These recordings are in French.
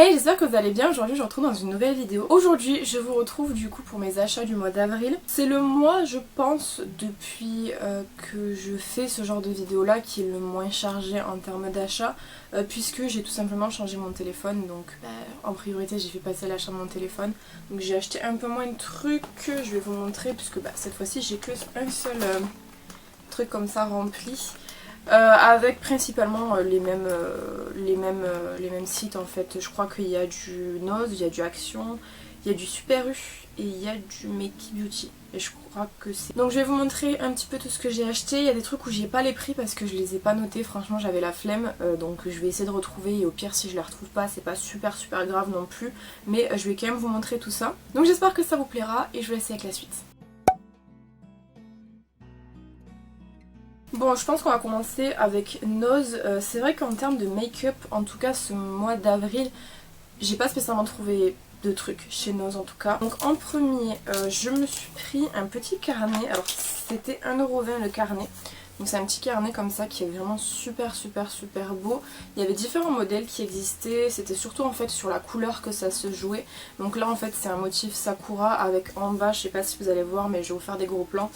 Hey, j'espère que vous allez bien. Aujourd'hui je vous retrouve dans une nouvelle vidéo. Aujourd'hui je vous retrouve du coup pour mes achats du mois d'avril. C'est le mois je pense depuis que je fais ce genre de vidéo là qui est le moins chargé en termes d'achat puisque j'ai tout simplement changé mon téléphone. Donc en priorité j'ai fait passer l'achat de mon téléphone. Donc j'ai acheté un peu moins de trucs. Je vais vous montrer puisque cette fois-ci j'ai que un seul truc comme ça rempli. Avec principalement les mêmes sites en fait. Je crois qu'il y a du Nose, il y a du Action, il y a du Super U et il y a du Makey Beauty. Et je crois que c'est... Donc je vais vous montrer un petit peu tout ce que j'ai acheté. Il y a des trucs où j'ai pas les prix parce que je les ai pas notés. Franchement j'avais la flemme. Donc je vais essayer de retrouver et au pire si je les retrouve pas c'est pas super grave non plus. Mais je vais quand même vous montrer tout ça. Donc j'espère que ça vous plaira et je vous laisse avec la suite. Bon, je pense qu'on va commencer avec Nose. C'est vrai qu'en termes de make-up, en tout cas ce mois d'avril, j'ai pas spécialement trouvé de trucs chez Nose en tout cas. Donc en premier, je me suis pris un petit carnet. Alors c'était 1,20€ le carnet. Donc c'est un petit carnet comme ça qui est vraiment super beau. Il y avait différents modèles qui existaient. C'était surtout en fait sur la couleur que ça se jouait. Donc là en fait c'est un motif Sakura avec en bas, je sais pas si vous allez voir mais je vais vous faire des gros plans.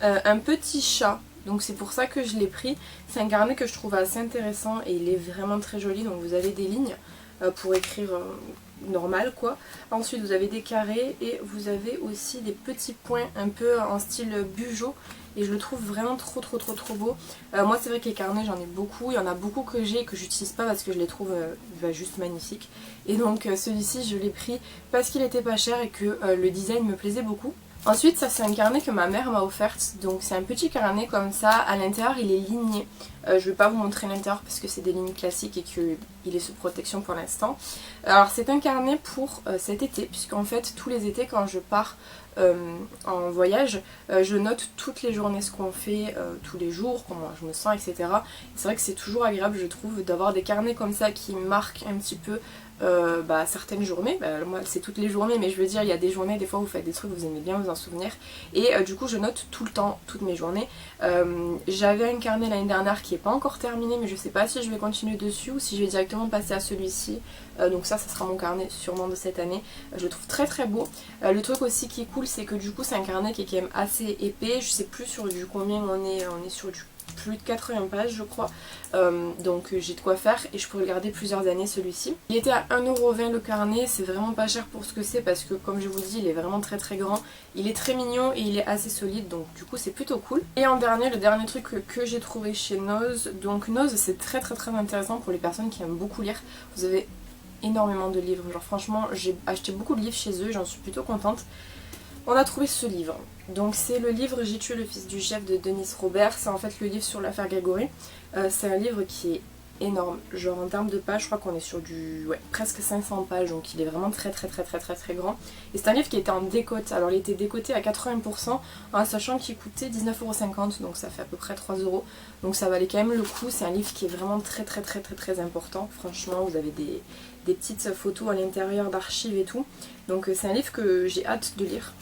Un petit chat. Donc c'est pour ça que je l'ai pris. C'est un carnet que je trouve assez intéressant et il est vraiment très joli. Donc vous avez des lignes pour écrire normal quoi. Ensuite vous avez des carrés et vous avez aussi des petits points un peu en style bugeot. Et je le trouve vraiment trop beau. Moi c'est vrai que les carnets j'en ai beaucoup. Il y en a beaucoup que j'ai et que j'utilise pas parce que je les trouve juste magnifiques. Et donc celui-ci je l'ai pris parce qu'il était pas cher et que le design me plaisait beaucoup. Ensuite ça c'est un carnet que ma mère m'a offert, donc c'est un petit carnet comme ça, à l'intérieur il est ligné. Je vais pas vous montrer l'intérieur parce que c'est des lignes classiques et qu'il est sous protection pour l'instant. Alors c'est un carnet pour cet été, puisqu'en fait tous les étés quand je pars en voyage, je note toutes les journées ce qu'on fait, tous les jours, comment je me sens, etc. C'est vrai que c'est toujours agréable je trouve d'avoir des carnets comme ça qui marquent un petit peu certaines journées, moi c'est toutes les journées mais je veux dire il y a des journées des fois où vous faites des trucs vous aimez bien vous en souvenir et du coup je note tout le temps toutes mes journées. J'avais un carnet l'année dernière qui n'est pas encore terminé mais je sais pas si je vais continuer dessus ou si je vais directement passer à celui-ci, donc ça sera mon carnet sûrement de cette année. Je le trouve très beau. Le truc aussi qui est cool c'est que du coup c'est un carnet qui est quand même assez épais, je sais plus sur du combien on est sur du plus de 80 pages je crois, donc j'ai de quoi faire et je pourrais le garder plusieurs années celui-ci. Il était à 1,20€ le carnet, c'est vraiment pas cher pour ce que c'est parce que comme je vous dis il est vraiment très grand, il est très mignon et il est assez solide donc du coup c'est plutôt cool. Et en dernier, le dernier truc que j'ai trouvé chez Nose, donc Nose c'est très intéressant pour les personnes qui aiment beaucoup lire. Vous avez énormément de livres, genre franchement j'ai acheté beaucoup de livres chez eux et j'en suis plutôt contente. On a trouvé ce livre, donc c'est le livre J'ai tué le fils du chef de Denise Robert, c'est en fait le livre sur l'affaire Grégory. C'est un livre qui est énorme, genre en termes de pages je crois qu'on est sur du presque 500 pages donc il est vraiment très grand. Et c'est un livre qui était en décote, alors il était décoté à 80% en sachant qu'il coûtait 19,50€ donc ça fait à peu près 3€, donc ça valait quand même le coup. C'est un livre qui est vraiment très important, franchement vous avez des petites photos à l'intérieur d'archives et tout, donc c'est un livre que j'ai hâte de lire.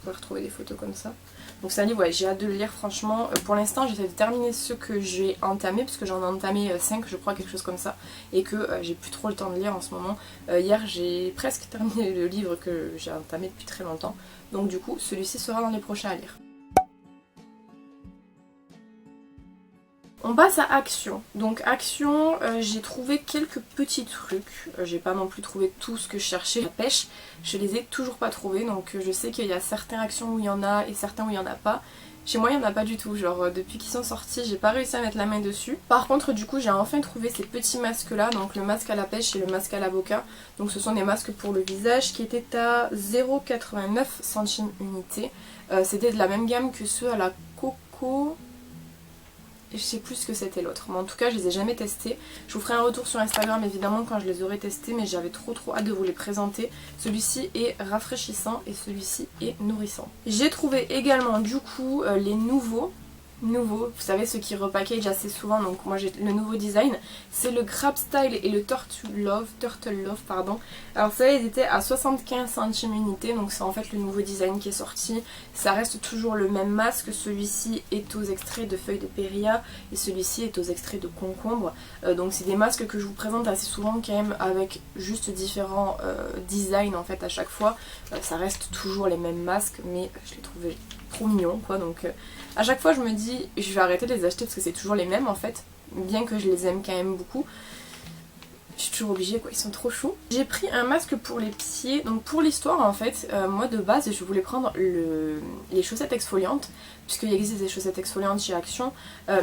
Vous pouvez retrouver des photos comme ça. Donc c'est un livre, j'ai hâte de le lire franchement. Pour l'instant j'essaie de terminer ceux que j'ai entamés, parce que j'en ai entamé 5 je crois, quelque chose comme ça. Et que j'ai plus trop le temps de lire en ce moment. Hier j'ai presque terminé le livre que j'ai entamé depuis très longtemps. Donc du coup celui-ci sera dans les prochains à lire. On passe à Action. Donc Action, j'ai trouvé quelques petits trucs. J'ai pas non plus trouvé tout ce que je cherchais. La pêche, je les ai toujours pas trouvés. Donc je sais qu'il y a certaines Actions où il y en a et certains où il y en a pas. Chez moi il n'y en a pas du tout, genre depuis qu'ils sont sortis j'ai pas réussi à mettre la main dessus. Par contre du coup j'ai enfin trouvé ces petits masques là, donc le masque à la pêche et le masque à l'avocat. Donc ce sont des masques pour le visage qui étaient à 0,89 centimes unité. C'était de la même gamme que ceux à la coco. Je sais plus ce que c'était l'autre, mais en tout cas je les ai jamais testés. Je vous ferai un retour sur Instagram évidemment quand je les aurai testés, mais j'avais trop hâte de vous les présenter. Celui-ci est rafraîchissant et celui-ci est nourrissant. J'ai trouvé également du coup les nouveaux nouveaux, vous savez ceux qui repackage assez souvent, donc moi j'ai le nouveau design, c'est le Crab Style et le Turtle Love pardon. Alors ça ils étaient à 75 centimes unité, donc c'est en fait le nouveau design qui est sorti. Ça reste toujours le même masque, celui-ci est aux extraits de feuilles de périlla et celui-ci est aux extraits de concombre. Donc c'est des masques que je vous présente assez souvent quand même avec juste différents designs en fait à chaque fois. Ça reste toujours les mêmes masques mais je les trouvais trop mignons quoi, donc à chaque fois je me dis je vais arrêter de les acheter parce que c'est toujours les mêmes en fait, bien que je les aime quand même beaucoup. Je suis toujours obligée quoi, ils sont trop choux. J'ai pris un masque pour les pieds, donc pour l'histoire en fait, moi de base je voulais prendre les chaussettes exfoliantes, puisqu'il existe des chaussettes exfoliantes chez Action,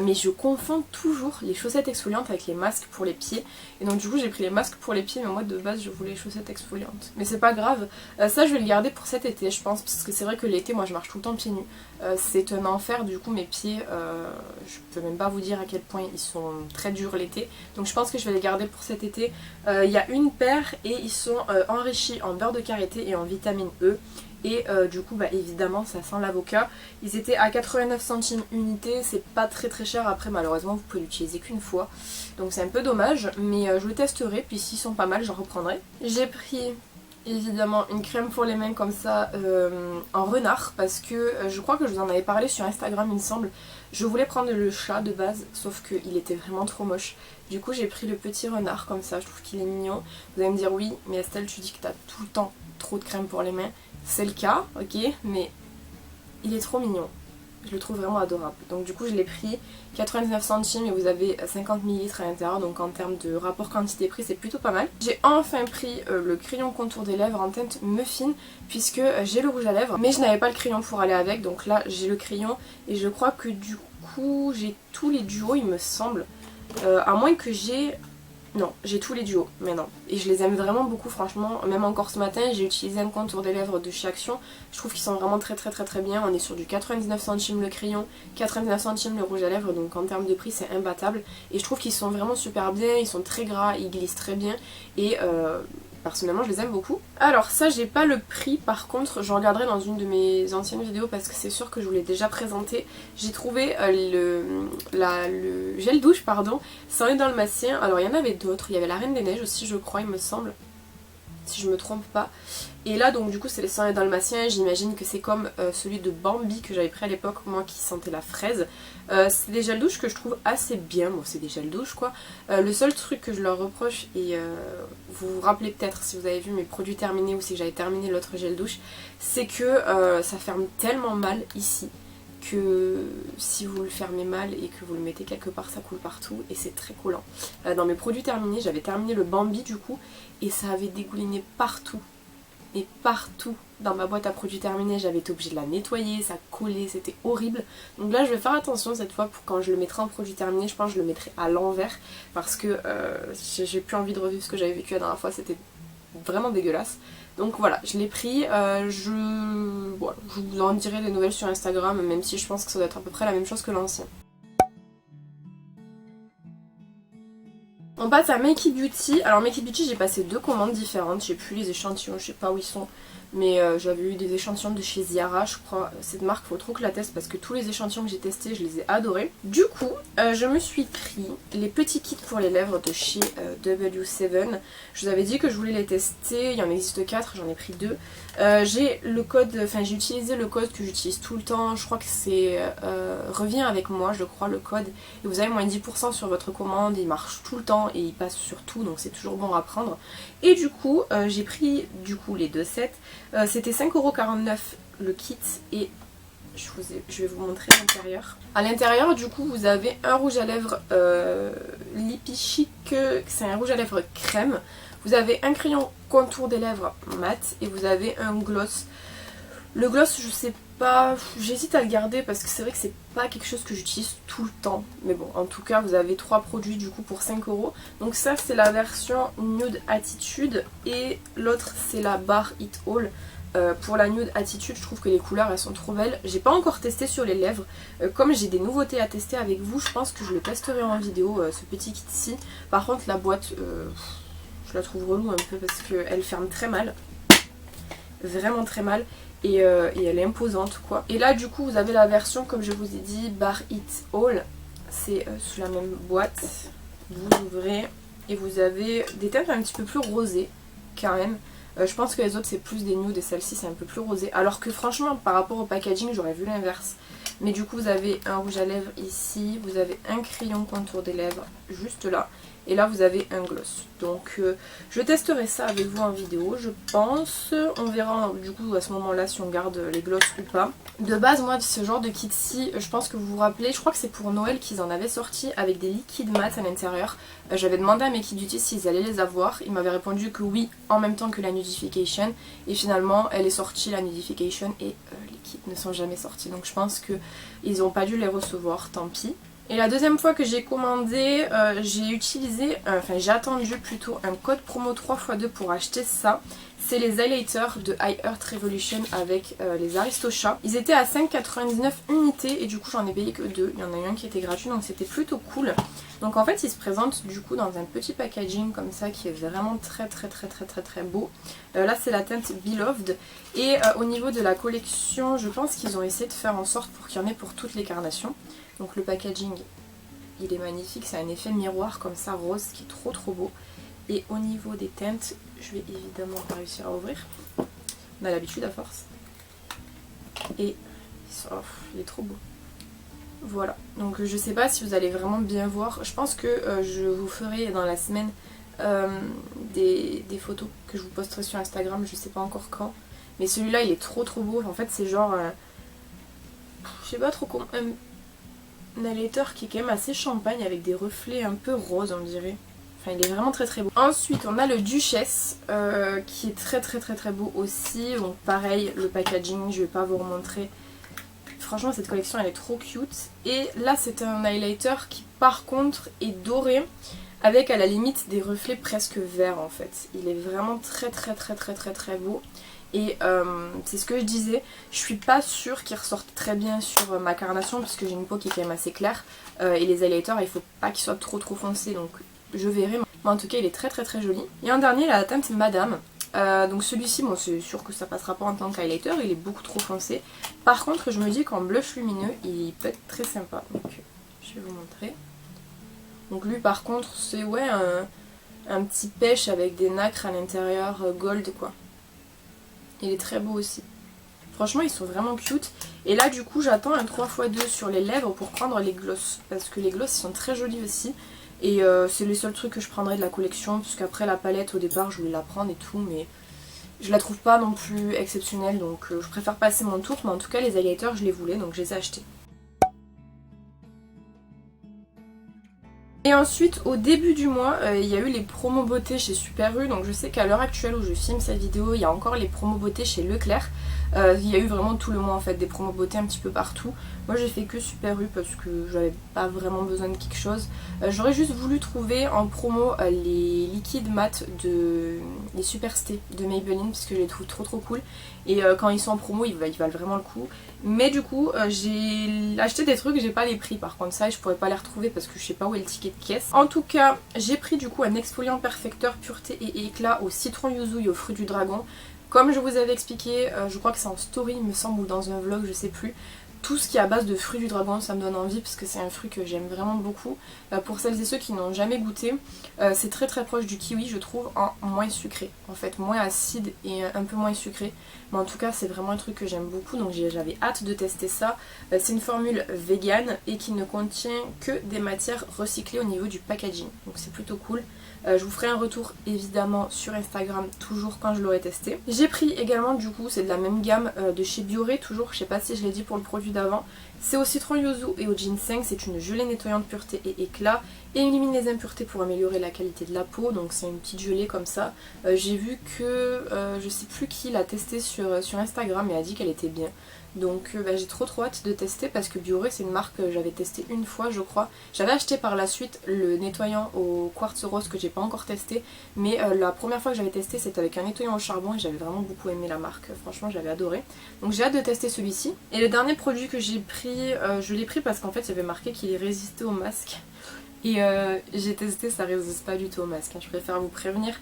mais je confonds toujours les chaussettes exfoliantes avec les masques pour les pieds, et donc du coup j'ai pris les masques pour les pieds, mais moi de base je voulais les chaussettes exfoliantes. Mais c'est pas grave, ça je vais le garder pour cet été je pense, parce que c'est vrai que l'été moi je marche tout le temps pieds nus, c'est un enfer du coup mes pieds, je peux même pas vous dire à quel point ils sont très durs l'été, donc je pense que je vais les garder pour cet été. Il y a une paire et ils sont enrichis en beurre de karité et en vitamine E. Et du coup bah évidemment ça sent l'avocat. Ils étaient à 89 centimes unité, c'est pas très très cher, après malheureusement vous pouvez l'utiliser qu'une fois. Donc c'est un peu dommage, mais je le testerai, puis s'ils sont pas mal j'en reprendrai. J'ai pris évidemment une crème pour les mains comme ça en renard, parce que je crois que je vous en avais parlé sur Instagram il me semble. Je voulais prendre le chat de base, sauf qu'il était vraiment trop moche. Du coup j'ai pris le petit renard comme ça, je trouve qu'il est mignon. Vous allez me dire oui mais Estelle tu dis que t'as tout le temps trop de crème pour les mains. C'est le cas, ok, mais il est trop mignon. Je le trouve vraiment adorable. Donc du coup je l'ai pris 99 centimes et vous avez 50 ml à l'intérieur. Donc en termes de rapport quantité-prix c'est plutôt pas mal. J'ai enfin pris le crayon contour des lèvres en teinte Muffin, puisque j'ai le rouge à lèvres. Mais je n'avais pas le crayon pour aller avec. Donc là j'ai le crayon et je crois que du coup j'ai tous les duos il me semble. À moins que j'ai... Non, j'ai tous les duos maintenant. Et je les aime vraiment beaucoup franchement. Même encore ce matin, j'ai utilisé un contour des lèvres de chez Action. Je trouve qu'ils sont vraiment très bien. On est sur du 99 centimes le crayon, 99 centimes le rouge à lèvres. Donc en termes de prix, c'est imbattable. Et je trouve qu'ils sont vraiment super bien. Ils sont très gras, ils glissent très bien. Et personnellement, je les aime beaucoup. Alors ça, j'ai pas le prix. Par contre, je regarderai dans une de mes anciennes vidéos parce que c'est sûr que je vous l'ai déjà présenté. J'ai trouvé le gel douche, pardon, 101 dalmatien. Alors il y en avait d'autres. Il y avait la Reine des Neiges aussi, je crois, il me semble. Si je me trompe pas. Et là donc du coup c'est les 101 dalmatiens, j'imagine que c'est comme celui de Bambi que j'avais pris à l'époque, moi qui sentait la fraise. C'est des gels douche que je trouve assez bien, bon c'est des gels douche quoi. Le seul truc que je leur reproche, et vous vous rappelez peut-être si vous avez vu mes produits terminés ou si j'avais terminé l'autre gel douche, c'est que ça ferme tellement mal ici que si vous le fermez mal et que vous le mettez quelque part ça coule partout et c'est très collant. Dans mes produits terminés j'avais terminé le Bambi du coup et ça avait dégouliné partout. Et partout dans ma boîte à produits terminés j'avais été obligée de la nettoyer, ça collait, c'était horrible. Donc là je vais faire attention cette fois pour quand je le mettrai en produit terminé, je pense que je le mettrai à l'envers parce que j'ai plus envie de revivre ce que j'avais vécu la dernière fois, c'était vraiment dégueulasse. Donc voilà, je l'ai pris, je vous en dirai des nouvelles sur Instagram, même si je pense que ça doit être à peu près la même chose que l'ancien. On passe à Makey Beauty. Alors Makey Beauty j'ai passé 2 commandes différentes, j'ai plus les échantillons, je sais pas où ils sont. Mais j'avais eu des échantillons de chez Ziara, je crois. Cette marque, faut trop que je la teste parce que tous les échantillons que j'ai testés, je les ai adorés. Du coup, je me suis pris les petits kits pour les lèvres de chez W7. Je vous avais dit que je voulais les tester. Il y en existe 4, j'en ai pris 2. J'ai le code, enfin j'ai utilisé le code que j'utilise tout le temps. Je crois que c'est Reviens avec moi, je crois, le code. Et vous avez moins 10% sur votre commande. Il marche tout le temps et il passe sur tout, donc c'est toujours bon à prendre. Et du coup, j'ai pris les 2 sets. C'était 5,49€ le kit et je vais vous montrer l'intérieur. À l'intérieur du coup vous avez un rouge à lèvres Lippy Chic, c'est un rouge à lèvres crème. Vous avez un crayon contour des lèvres mat et vous avez un gloss. Le gloss je sais pas, j'hésite à le garder parce que c'est vrai que c'est pas quelque chose que j'utilise tout le temps. Mais bon, en tout cas vous avez 3 produits du coup pour 5€. Donc ça c'est la version Nude Attitude et l'autre c'est la Bar It All. Pour la Nude Attitude je trouve que les couleurs elles sont trop belles. J'ai pas encore testé sur les lèvres. Comme j'ai des nouveautés à tester avec vous, je pense que je le testerai en vidéo, ce petit kit ci. Par contre la boîte, je la trouve relou un peu parce qu'elle ferme très mal. Vraiment très mal. et elle est imposante quoi. Et là du coup vous avez la version comme je vous ai dit Bar It All, c'est sous la même boîte, vous ouvrez et vous avez des teintes un petit peu plus rosées quand même. Je pense que les autres c'est plus des nudes et celle-ci c'est un peu plus rosé, alors que franchement par rapport au packaging j'aurais vu l'inverse. Mais du coup vous avez un rouge à lèvres ici, vous avez un crayon contour des lèvres juste là. Et là vous avez un gloss. Donc je testerai ça avec vous en vidéo je pense. On verra du coup à ce moment là si on garde les gloss ou pas. De base moi ce genre de kit-ci, je pense que vous vous rappelez, je crois que c'est pour Noël qu'ils en avaient sorti avec des liquides mat à l'intérieur. J'avais demandé à mes kits beauty s'ils allaient les avoir. Ils m'avaient répondu que oui en même temps que la nudification. Et finalement elle est sortie la nudification et les kits ne sont jamais sortis. Donc je pense qu'ils n'ont pas dû les recevoir, tant pis. Et la deuxième fois que j'ai commandé, j'ai attendu plutôt un code promo 3x2 pour acheter ça. C'est les highlighters de High Earth Revolution avec les Aristochats. Ils étaient à 5,99 unités et du coup j'en ai payé que 2. Il y en a eu un qui était gratuit donc c'était plutôt cool. Donc en fait ils se présentent du coup dans un petit packaging comme ça qui est vraiment très beau. Là c'est la teinte Beloved et au niveau de la collection je pense qu'ils ont essayé de faire en sorte pour qu'il y en ait pour toutes les carnations. Donc le packaging il est magnifique, c'est un effet miroir comme ça rose qui est trop beau. Et au niveau des teintes, je vais évidemment pas réussir à ouvrir. On a l'habitude à force. Et il est trop beau. Voilà, donc je sais pas si vous allez vraiment bien voir. Je pense que je vous ferai dans la semaine des photos que je vous posterai sur Instagram, je sais pas encore quand. Mais celui-là il est trop beau. En fait c'est genre, je sais pas trop comment... un highlighter qui est quand même assez champagne avec des reflets un peu roses on dirait. Enfin il est vraiment très beau. Ensuite on a le Duchesse qui est très beau aussi. Donc pareil le packaging je vais pas vous remontrer. Franchement cette collection elle est trop cute. Et là c'est un highlighter qui par contre est doré avec à la limite des reflets presque verts en fait. Il est vraiment très beau. Et c'est ce que je disais, je suis pas sûre qu'il ressorte très bien sur ma carnation parce que j'ai une peau qui est quand même assez claire et les highlighters il faut pas qu'ils soient trop foncés donc je verrai. Mais en tout cas il est très joli. Et en dernier la teinte Madame. Donc celui-ci bon c'est sûr que ça passera pas en tant qu'highlighter, il est beaucoup trop foncé. Par contre je me dis qu'en blush lumineux il peut être très sympa. Donc je vais vous montrer. Donc lui par contre c'est ouais un petit pêche avec des nacres à l'intérieur gold quoi. Il est très beau aussi. Franchement ils sont vraiment cute. Et là du coup j'attends un 3x2 sur les lèvres pour prendre les gloss. Parce que les gloss ils sont très jolis aussi. Et c'est les seuls trucs que je prendrai de la collection. Parce qu'après la palette au départ je voulais la prendre et tout. Mais je la trouve pas non plus exceptionnelle. Donc je préfère passer mon tour. Mais en tout cas les highlighters je les voulais donc je les ai achetés. Et ensuite au début du mois il y a eu les promos beauté chez Super U. Donc je sais qu'à l'heure actuelle où je filme cette vidéo il y a encore les promos beauté chez Leclerc. Il y a eu vraiment tout le mois en fait des promos beauté un petit peu partout. Moi j'ai fait que Super U parce que j'avais pas vraiment besoin de quelque chose. J'aurais juste voulu trouver en promo les liquides mat de les Superstay de Maybelline parce que je les trouve trop cool. Et quand ils sont en promo ils valent vraiment le coup. Mais du coup j'ai acheté des trucs, j'ai pas les prix par contre ça et je pourrais pas les retrouver parce que je sais pas où est le ticket de caisse. En tout cas j'ai pris du coup un exfoliant perfecteur pureté et éclat au citron yuzu et au fruit du dragon. Comme je vous avais expliqué, je crois que c'est en story il me semble ou dans un vlog, je sais plus. Tout ce qui est à base de fruits du dragon ça me donne envie parce que c'est un fruit que j'aime vraiment beaucoup. Pour celles et ceux qui n'ont jamais goûté, c'est très proche du kiwi je trouve en moins sucré. En fait moins acide et un peu moins sucré. Mais en tout cas c'est vraiment un truc que j'aime beaucoup donc j'avais hâte de tester ça. C'est une formule vegan et qui ne contient que des matières recyclées au niveau du packaging. Donc c'est plutôt cool. Je vous ferai un retour évidemment sur Instagram toujours quand je l'aurai testé. J'ai pris également du coup c'est de la même gamme de chez Bioré toujours, je sais pas si je l'ai dit pour le produit d'avant. C'est au citron yuzu et au ginseng, c'est une gelée nettoyante pureté et éclat et élimine les impuretés pour améliorer la qualité de la peau. Donc c'est une petite gelée comme ça. J'ai vu que je sais plus qui l'a testé sur Instagram et a dit qu'elle était bien. Donc j'ai trop hâte de tester parce que Bioré c'est une marque que j'avais testé une fois je crois. J'avais acheté par la suite le nettoyant au quartz rose que j'ai pas encore testé. Mais la première fois que j'avais testé c'était avec un nettoyant au charbon et j'avais vraiment beaucoup aimé la marque. Franchement j'avais adoré. Donc j'ai hâte de tester celui-ci. Et le dernier produit que j'ai pris, je l'ai pris parce qu'en fait il y avait marqué qu'il résistait au masque. Et j'ai testé, ça résiste pas du tout au masque, hein, je préfère vous prévenir.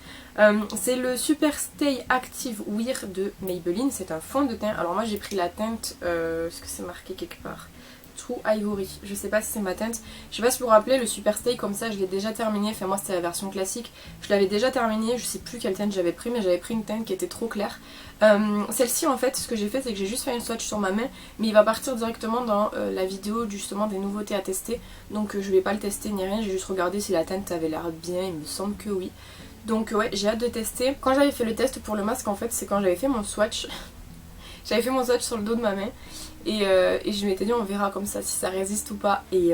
C'est le Super Stay Active Wear de Maybelline, c'est un fond de teint. Alors moi j'ai pris la teinte, est-ce que c'est marqué quelque part? True Ivory, je sais pas si c'est ma teinte. Je sais pas si vous vous rappelez, le Super Stay comme ça je l'ai déjà terminé, enfin moi c'était la version classique. Je l'avais déjà terminé, je sais plus quelle teinte j'avais pris, mais j'avais pris une teinte qui était trop claire. Celle-ci en fait, ce que j'ai fait c'est que j'ai juste fait une swatch sur ma main, mais il va partir directement dans la vidéo justement des nouveautés à tester. Donc je vais pas le tester ni rien, j'ai juste regardé si la teinte avait l'air bien, il me semble que oui. Donc ouais, j'ai hâte de tester. Quand j'avais fait le test pour le masque en fait, c'est quand j'avais fait mon swatch. J'avais fait mon swatch sur le dos de ma main et je m'étais dit on verra comme ça si ça résiste ou pas. Et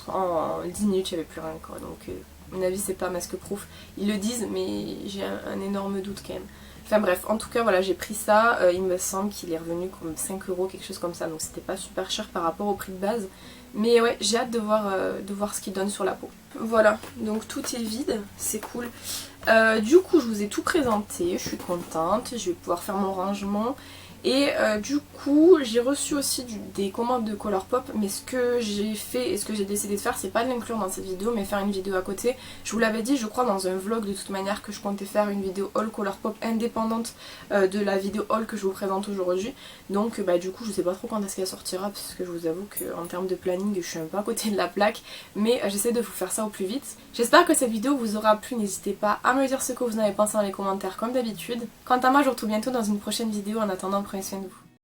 en 10 minutes j'avais plus rien quoi. Donc à mon avis c'est pas masque proof. Ils le disent mais j'ai un énorme doute quand même. Enfin bref, en tout cas voilà j'ai pris ça. Il me semble qu'il est revenu comme 5 € quelque chose comme ça. Donc c'était pas super cher par rapport au prix de base. Mais ouais j'ai hâte de voir ce qu'il donne sur la peau. Voilà, donc tout est vide, c'est cool. Du coup je vous ai tout présenté, je suis contente, je vais pouvoir faire mon rangement. Et du coup j'ai reçu aussi des commandes de Colourpop, mais ce que j'ai fait et ce que j'ai décidé de faire c'est pas de l'inclure dans cette vidéo mais faire une vidéo à côté. Je vous l'avais dit je crois dans un vlog de toute manière que je comptais faire une vidéo haul Colourpop indépendante de la vidéo haul que je vous présente aujourd'hui. Donc du coup je sais pas trop quand est-ce qu'elle sortira parce que je vous avoue qu'en termes de planning je suis un peu à côté de la plaque, mais j'essaie de vous faire ça au plus vite. J'espère que cette vidéo vous aura plu, n'hésitez pas à me dire ce que vous en avez pensé dans les commentaires comme d'habitude. Quant à moi je vous retrouve bientôt dans une prochaine vidéo, en attendant prenez soin de vous.